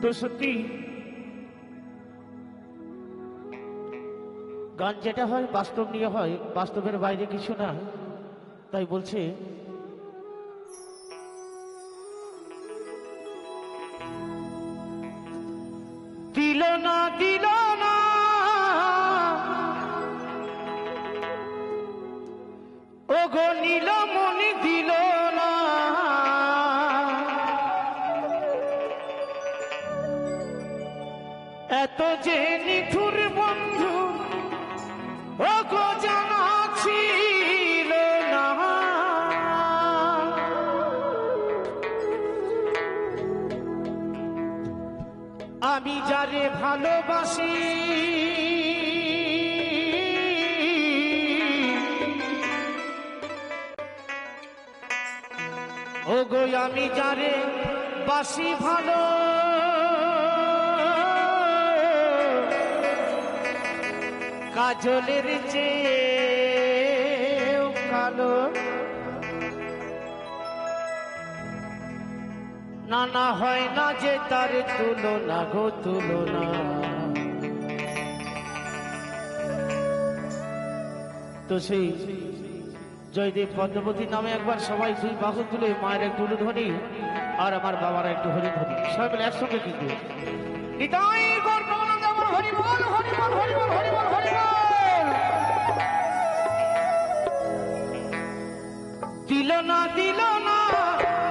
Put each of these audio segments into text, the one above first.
তো সত্যি গান যেটা হয় বাস্তব নিয়ে হয়, বাস্তবের বাইরে কিছু না। তাই বলছে দিল না দিল না ও গো নীলমণি দিল না, এত যে নিঠুর বন্ধু ও গো জানা ছিল না। আমি যারে ভালোবাসি ও গো আমি যারে বাসি ভালো, কাজলের চেয়েও কালো, না না হয় না যে তার তুলনা গো তুলনা। তো সেই জয়দেব পদ্মবতী নামে একবার সবাই দুই বাহু তুলে মায়ের একটু উলুধ্বনি আর আমার বাবার একটু হরিধ্বনি সবাই মিলে একসঙ্গে কিন্তু নিতাই গৌর প্রেমানন্দ আমার হরি বল হরি বল হরি বল হরি বল হরি বল। দিল না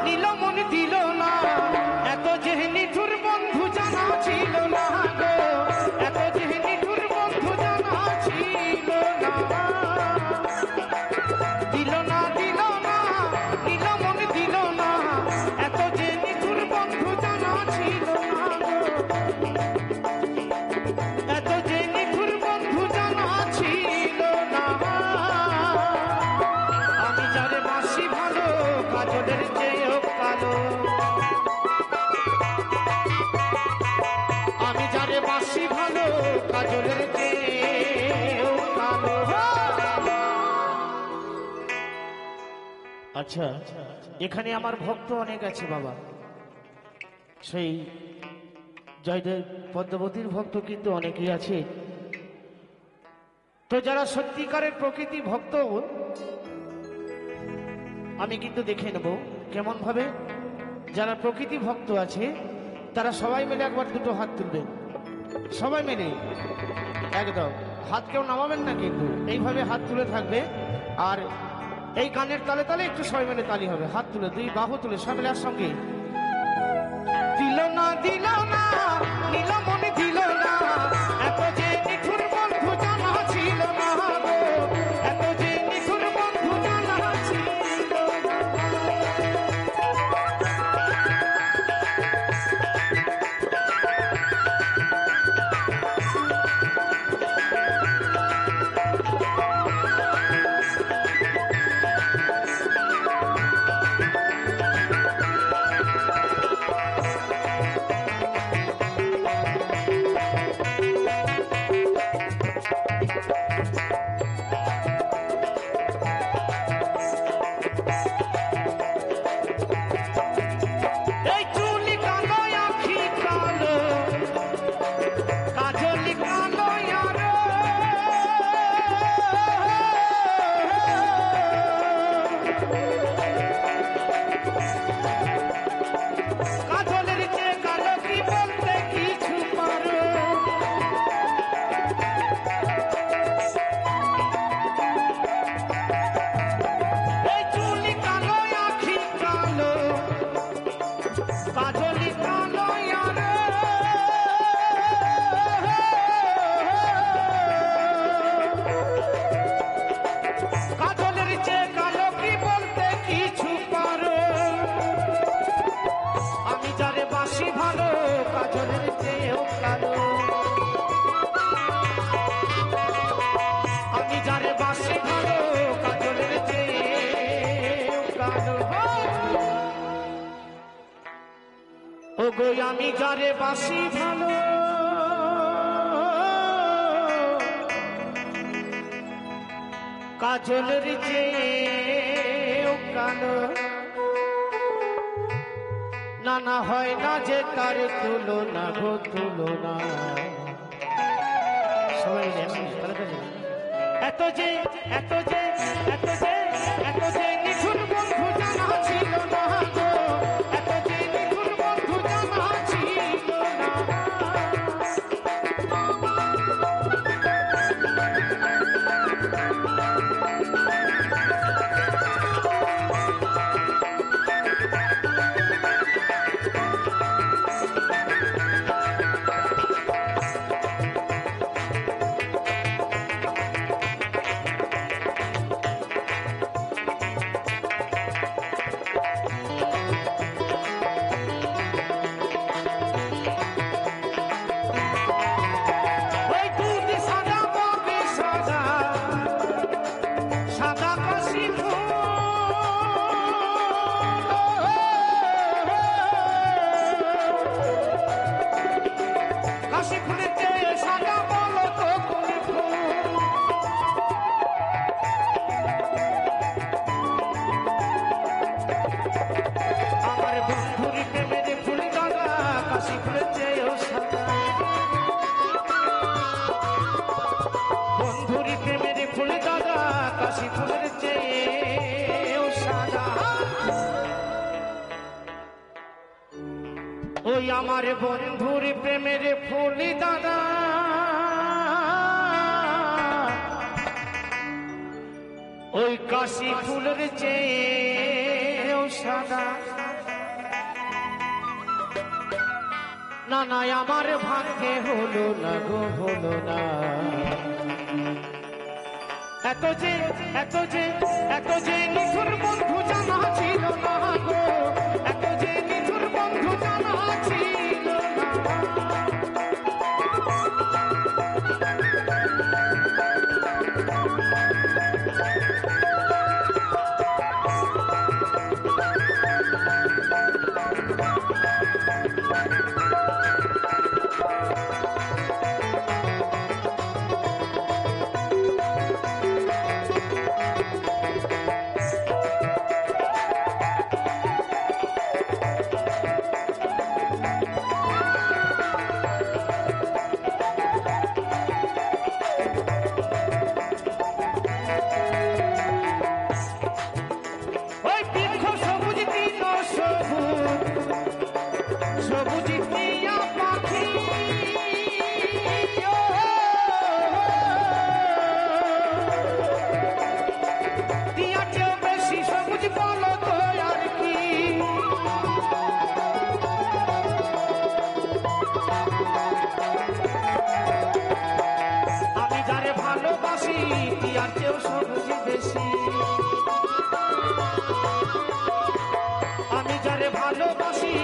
নীলমণি দিল না, এত যে নিঠুর বন্ধু জানা ছিল না গো, এত যে নিঠুর বন্ধু জানা ছিল না। দিল না নীলমণি দিল না, এত যে নিঠুর বন্ধু জানা ছিল না গো, এত যে নিঠুর বন্ধু জানা ছিল না। আমি যারে বাসি ভালো কাজলের চেয়েও কালো, আমি যারে বাসি ভালো কাজলের চেয়েও কালো। আচ্ছা এখানে আমার ভক্ত অনেক আছে বাবা, সেই জয়দেব পদ্মবতীর ভক্ত কিন্তু অনেকেই আছে। তো যারা সত্যিকারের প্রকৃতি ভক্ত আমি কিন্তু দেখে নেব কেমন ভাবে। যারা প্রকৃতি ভক্ত আছে তারা সবাই মিলে একবার দুটো হাত তুলবেন, সবাই মিলে একদম হাত কেউ নামাবেন না, কিন্তু এইভাবে হাত তুলে থাকবে। আর এই গানের তালে তালে একটু সবাই মিলে তালি হবে, হাত তুলে দুই বাহু তুলে সবাই মিলে একসঙ্গে। দিল না নীলমণি দিল না, এত যে নিঠুর বন্ধু জানা ছিল না গো, এত যে নিঠুর বন্ধু জানা ছিল না। গো আমি যারে বাসি ভালো কাজলের চেয়েও কালো না না হয় না যে তার তুলনা গো তুলনা। সবাই এত যে এত যে এত যে এত যে নিঠুর বন্ধু জানা ছিল না গো, এত যে নিঠুর বন্ধু জানা ছিল না। ওই আমার বন্ধুর প্রেমের ফুলি দাদা, ওই কাশি ফুলের চেয়েও সাদা। না না আমার ভাগ্যে হলো না গো হলো না। এত যে এত যে এত যে নিঠুর বন্ধু জানা ছিল না গো, এত যে নিঠুর বন্ধু জানা ছিল না। আমি যারে ভালোবাসি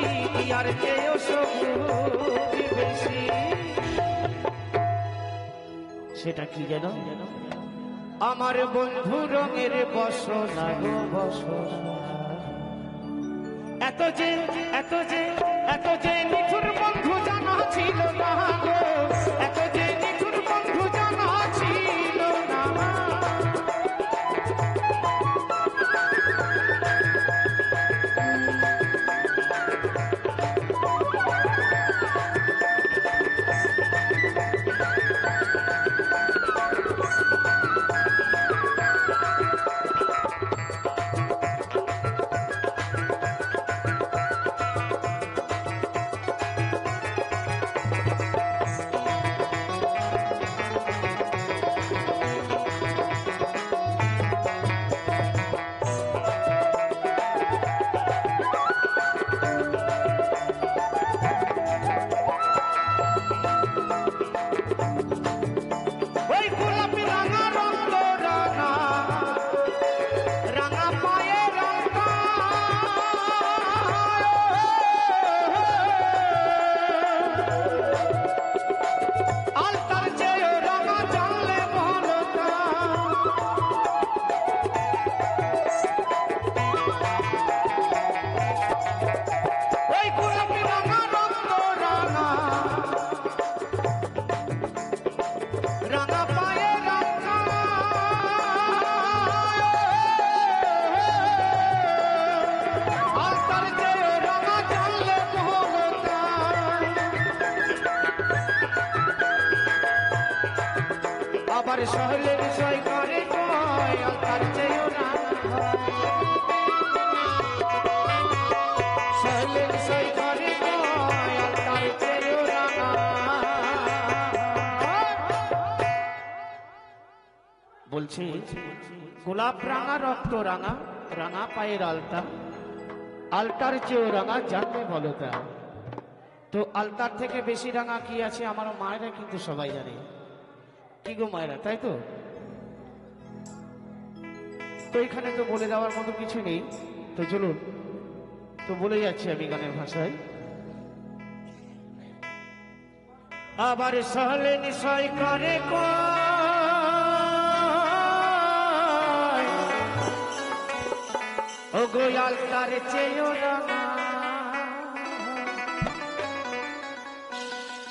আর কেউ সবুজ বেশি। সেটা কি যেন আমার বন্ধু রঙের বসনা গো বসনা। এত যে এত যে এত যে নিঠুর বন্ধু জানা ছিল না গো, এত যে নিঠুর বন্ধু জানা ছিল না। আবার সহলে বিষয় করে কয় আলতার চেয়েও রাঙা সহলে বিষয় করে কয় আলতার চেয়েও রাঙা বলছি গোলাপ রাঙা রক্ত রাঙা রাঙা পায়ের আলতা আলতার চেয়েও রাঙা জানবে বলো তা তো আলতার থেকে বেশি রাঙা কি আছে আমার মায়েরা কিন্তু সবাই জানে কি গো মায়েরা তাই তো তো এখানে তো বলে দেওয়ার মতো কিছু নেই তো চলুন তো বলে যাচ্ছি আমি গানের ভাষায় আবার সহলে নিশয় করে ও গো আলতার চেয়েও রাঙা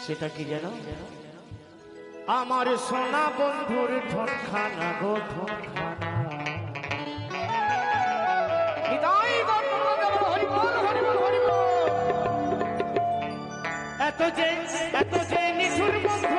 সেটা কি যেন আমার সোনা বন্ধুর ঠোঁটখানা গো ঠোঁটখানা এত যে নিঠুর বন্ধু